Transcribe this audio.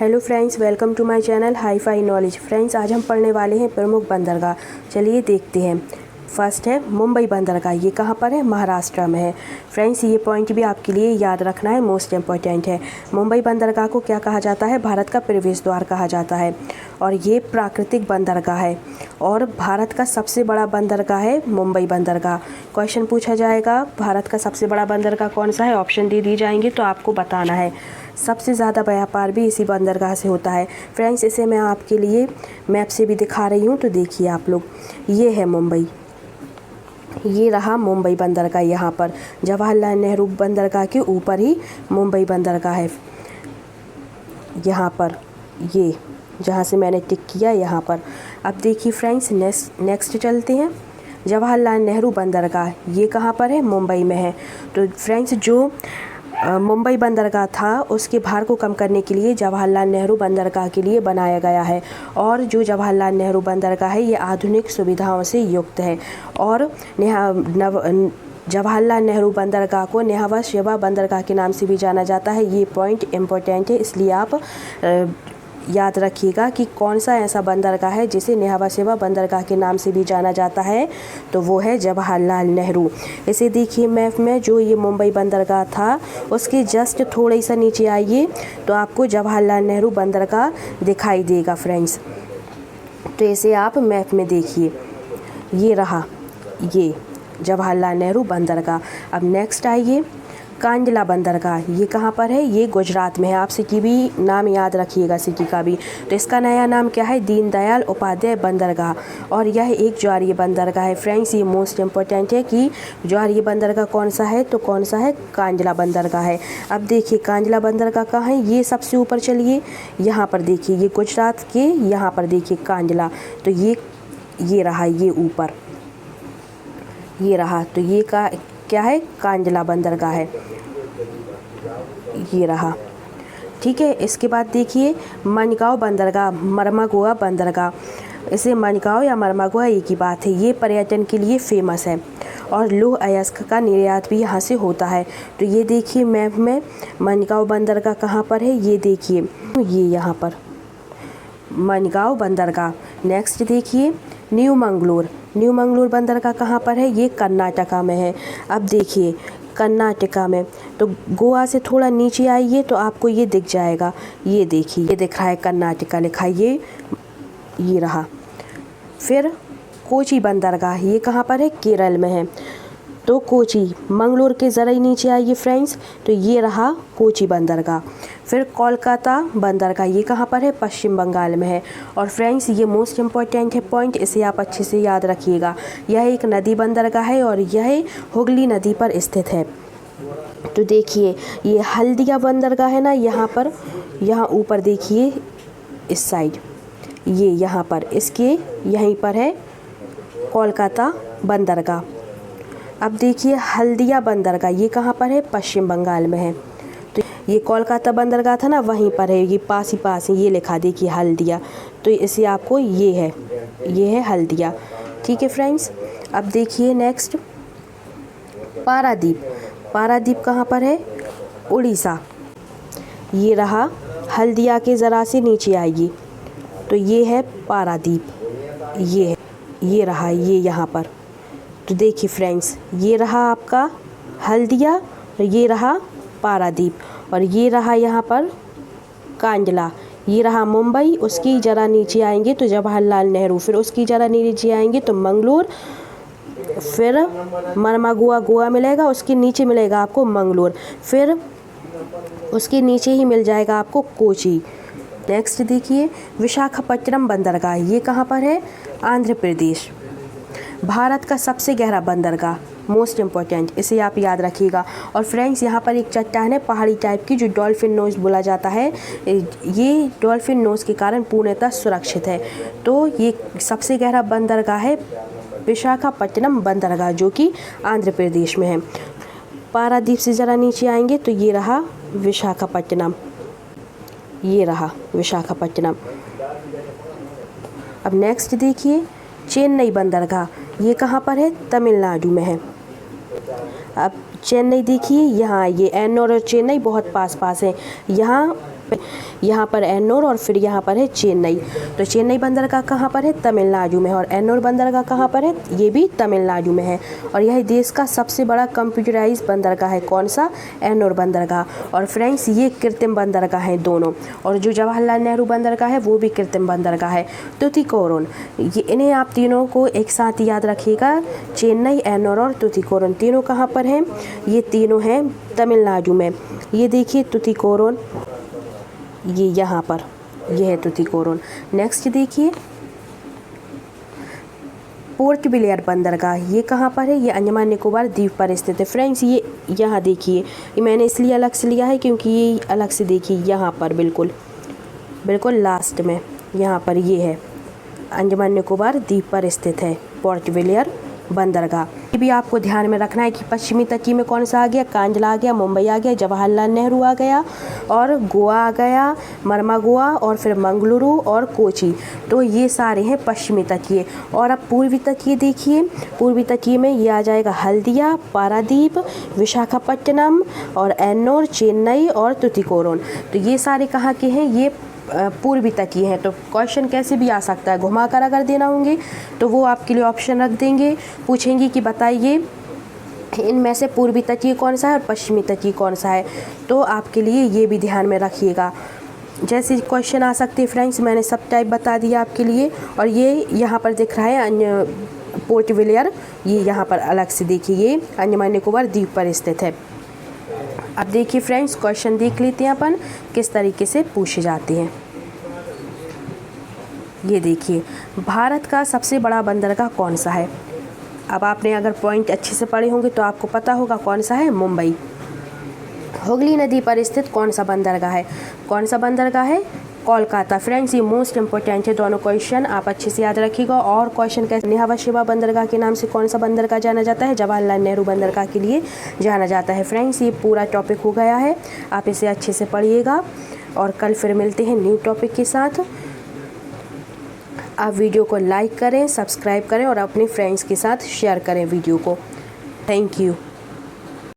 Hello friends, welcome to my channel hi fi knowledge. Friends, आज हम पढ़ने वाले हैं प्रमुख बंदरगाह। चलिए देखते हैं। फर्स्ट है मुंबई बंदरगाह। ये कहाँ पर है? महाराष्ट्र में है। फ्रेंड्स, ये पॉइंट भी आपके लिए याद रखना है, मोस्ट इम्पॉर्टेंट है। मुंबई बंदरगाह को क्या कहा जाता है? भारत का प्रवेश द्वार कहा जाता है और ये प्राकृतिक बंदरगाह है और भारत का सबसे बड़ा बंदरगाह है मुंबई बंदरगाह। क्वेश्चन पूछा जाएगा भारत का सबसे बड़ा बंदरगाह कौन सा है? ऑप्शन दे दी जाएंगे तो आपको बताना है। सबसे ज़्यादा व्यापार भी इसी बंदरगाह से होता है। फ्रेंड्स, इसे मैं आपके लिए मैप से भी दिखा रही हूँ, तो देखिए आप लोग, ये है मुंबई। ये रहा मुंबई बंदरगाह। यहाँ पर जवाहरलाल नेहरू बंदरगाह के ऊपर ही मुंबई बंदरगाह है। यहाँ पर ये जहाँ से मैंने टिक किया, यहाँ पर। अब देखिए फ्रेंड्स, नेक्स्ट चलते हैं। जवाहरलाल नेहरू बंदरगाह ये कहाँ पर है? मुंबई में है। तो फ्रेंड्स, जो मुंबई बंदरगाह था उसके भार को कम करने के लिए जवाहरलाल नेहरू बंदरगाह के लिए बनाया गया है और जो जवाहरलाल नेहरू बंदरगाह है ये आधुनिक सुविधाओं से युक्त है और जवाहरलाल नेहरू बंदरगाह को नेहवा शेवा बंदरगाह के नाम से भी जाना जाता है। ये पॉइंट इम्पोर्टेंट है, इसलिए आप याद रखिएगा कि कौन सा ऐसा बंदरगाह है जिसे नेहवा शेवा बंदरगाह के नाम से भी जाना जाता है, तो वो है जवाहरलाल नेहरू। इसे देखिए मैप में, जो ये मुंबई बंदरगाह था उसके जस्ट थोड़े सा नीचे आइए तो आपको जवाहरलाल नेहरू बंदरगाह दिखाई देगा फ्रेंड्स। तो इसे आप मैप में देखिए, ये रहा ये जवाहरलाल नेहरू बंदरगाह। अब नेक्स्ट आइए, कांडला बंदरगाह। ये कहाँ पर है? ये गुजरात में है। आप सिटी भी नाम याद रखिएगा, सिटी का भी। तो इसका नया नाम क्या है? दीनदयाल उपाध्याय बंदरगाह और यह एक ज्वारीय बंदरगाह है। फ्रेंड्स, ये मोस्ट इम्पोर्टेंट है कि ज्वारीय बंदरगाह कौन सा है, तो कौन सा है? कांडला बंदरगाह है। अब देखिए कांडला बंदरगाह कहाँ है? ये सबसे ऊपर चलिए, यहाँ पर देखिए, ये गुजरात के यहाँ पर देखिए कांडला। तो ये रहा, ये ऊपर ये रहा। तो ये का क्या है? कांडला बंदरगाह है। ये रहा, ठीक है। इसके बाद देखिए मनगांव बंदरगाह, मर्मागोआ बंदरगाह। इसे मनगांव या मर्मागोआ एक ही बात है। ये पर्यटन के लिए फेमस है और लौह अयस्क का निर्यात भी यहाँ से होता है। तो ये देखिए मैप में मनगांव बंदरगाह कहाँ पर है? ये देखिए, ये यहाँ पर मनगांव बंदरगाह। नेक्स्ट देखिए न्यू मंगलोर बंदरगाह कहाँ पर है? ये कर्नाटका में है। अब देखिए कर्नाटका में, तो गोवा से थोड़ा नीचे आइए तो आपको ये दिख जाएगा। ये देखिए, ये दिख रहा है कर्नाटका लिखा है, ये रहा। फिर कोची बंदरगाह, ये कहाँ पर है? केरल में है। तो कोची, मंगलोर के ज़रा ही नीचे आइए फ्रेंड्स, तो ये रहा कोची बंदरगाह। फिर कोलकाता बंदरगाह, ये कहाँ पर है? पश्चिम बंगाल में है। और फ्रेंड्स, ये मोस्ट इम्पॉर्टेंट है पॉइंट, इसे आप अच्छे से याद रखिएगा। यह एक नदी बंदरगाह है और यह हुगली नदी पर स्थित है। तो देखिए ये हल्दिया बंदरगाह है ना, यहाँ पर, यहाँ ऊपर देखिए इस साइड, ये यहाँ पर, इसके यहीं पर है कोलकाता बंदरगाह। अब देखिए हल्दिया बंदरगाह, ये कहाँ पर है? पश्चिम बंगाल में है। तो ये कोलकाता बंदरगाह था ना, वहीं पर है, ये पास ही पास है। ये लिखा देखिए हल्दिया, तो इसे आपको ये है हल्दिया, ठीक है फ्रेंड्स। अब देखिए नेक्स्ट पारादीप कहाँ पर है? उड़ीसा। ये रहा, हल्दिया के ज़रा से नीचे आइए तो ये है पारादीप, ये रहा, ये यहाँ पर। तो देखिए फ्रेंड्स, ये रहा आपका हल्दिया और ये रहा पारादीप और ये रहा यहाँ पर कांडला। ये रहा मुंबई, उसकी ज़रा नीचे आएंगे तो जवाहरलाल नेहरू, फिर उसकी ज़रा नीचे आएंगे तो मंगलोर, फिर मर्मागोआ गोवा मिलेगा, उसके नीचे मिलेगा आपको मंगलोर, फिर उसके नीचे ही मिल जाएगा आपको कोची। नेक्स्ट देखिए विशाखापट्टनम बंदरगाह, ये कहाँ पर है? आंध्र प्रदेश। भारत का सबसे गहरा बंदरगाह, मोस्ट इम्पॉर्टेंट, इसे आप याद रखिएगा। और फ्रेंड्स, यहाँ पर एक चट्टान है पहाड़ी टाइप की, जो डॉल्फिन नोज बोला जाता है। ये डॉल्फिन नोज के कारण पूर्णतः सुरक्षित है। तो ये सबसे गहरा बंदरगाह है विशाखापट्टनम बंदरगाह, जो कि आंध्र प्रदेश में है। पारादीप से ज़रा नीचे आएंगे तो ये रहा विशाखापट्टनम, ये रहा विशाखापट्टनम। अब नेक्स्ट देखिए चेन्नई बंदरगाह, ये कहाँ पर है? तमिलनाडु में है। अब चेन्नई देखिए, यहाँ ये एन और चेन्नई बहुत पास पास है। यहाँ यहाँ पर एन्नोर और फिर यहाँ पर है चेन्नई। तो चेन्नई बंदरगाह कहाँ पर है? तमिलनाडु में। और एन्नोर बंदरगाह कहाँ पर है? ये भी तमिलनाडु में है। और यह देश का सबसे बड़ा कंप्यूटराइज बंदरगाह है। कौन सा? एन्नोर बंदरगाह। और फ्रेंड्स ये कृत्रिम बंदरगाह हैं दोनों। और जो जवाहरलाल नेहरू बंदरगाह है वो भी कृत्रिम बंदरगाह है। तुतीकोरिन, ये इन्हें आप तीनों को एक साथ याद रखिएगा। चेन्नई, एन्नोर और तुतीकोरिन तीनों कहाँ पर हैं? ये तीनों हैं तमिलनाडु में। ये देखिए तुतीकोरिन, ये यहाँ पर, ये है तुतीकोरिन। नेक्स्ट देखिए पोर्ट ब्लेयर बंदरगाह, ये कहाँ पर है? ये अंडमान निकोबार द्वीप पर स्थित है। फ्रेंड्स ये यहाँ देखिए, ये मैंने इसलिए अलग से लिया है क्योंकि ये अलग से देखिए यहाँ पर बिल्कुल लास्ट में यहाँ पर ये है, अंडमान निकोबार द्वीप पर स्थित है पोर्ट ब्लेयर बंदरगाह। ये भी आपको ध्यान में रखना है कि पश्चिमी तटीय में कौन सा आ गया? कांजला आ गया, मुंबई आ गया, जवाहरलाल नेहरू आ गया और गोवा आ गया, मरमागोआ और फिर मंगलुरु और कोची। तो ये सारे हैं पश्चिमी तटीय। और अब पूर्वी तटीय देखिए, पूर्वी तटीय में ये आ जाएगा हल्दिया, पारादीप, विशाखापट्टनम और एन्नोर, चेन्नई और तुतीकोरिन। तो ये सारे कहाँ के हैं? ये पूर्वी तटीय हैं। तो क्वेश्चन कैसे भी आ सकता है, घुमाकर अगर देना होंगे तो वो आपके लिए ऑप्शन रख देंगे, पूछेंगे कि बताइए इनमें से पूर्वी तटीय कौन सा है और पश्चिमी तटीय कौन सा है। तो आपके लिए ये भी ध्यान में रखिएगा। जैसे क्वेश्चन आ सकते हैं फ्रेंड्स, मैंने सब टाइप बता दिया आपके लिए। और ये यहाँ पर दिख रहा है अन्य पोर्ट ब्लेयर, ये यहाँ पर अलग से देखिए, ये अंडमान निकोबार द्वीप पर स्थित है। अब देखिए फ्रेंड्स, क्वेश्चन देख लेते हैं अपन किस तरीके से पूछे जाते हैं। ये देखिए, भारत का सबसे बड़ा बंदरगाह कौन सा है? अब आपने अगर पॉइंट अच्छे से पढ़े होंगे तो आपको पता होगा कौन सा है, मुंबई। हुगली नदी पर स्थित कौन सा बंदरगाह है? कौन सा बंदरगाह है? कोलकाता। फ्रेंड्स ये मोस्ट इंपॉर्टेंट है, दोनों क्वेश्चन आप अच्छे से याद रखिएगा। और क्वेश्चन कैसे, नेहवा शिवा बंदरगाह के नाम से कौन सा बंदरगाह जाना जाता है? जवाहरलाल नेहरू बंदरगाह के लिए जाना जाता है। फ्रेंड्स ये पूरा टॉपिक हो गया है, आप इसे अच्छे से पढ़िएगा और कल फिर मिलते हैं न्यू टॉपिक के साथ। आप वीडियो को लाइक करें, सब्सक्राइब करें और अपने फ्रेंड्स के साथ शेयर करें वीडियो को। Thank you.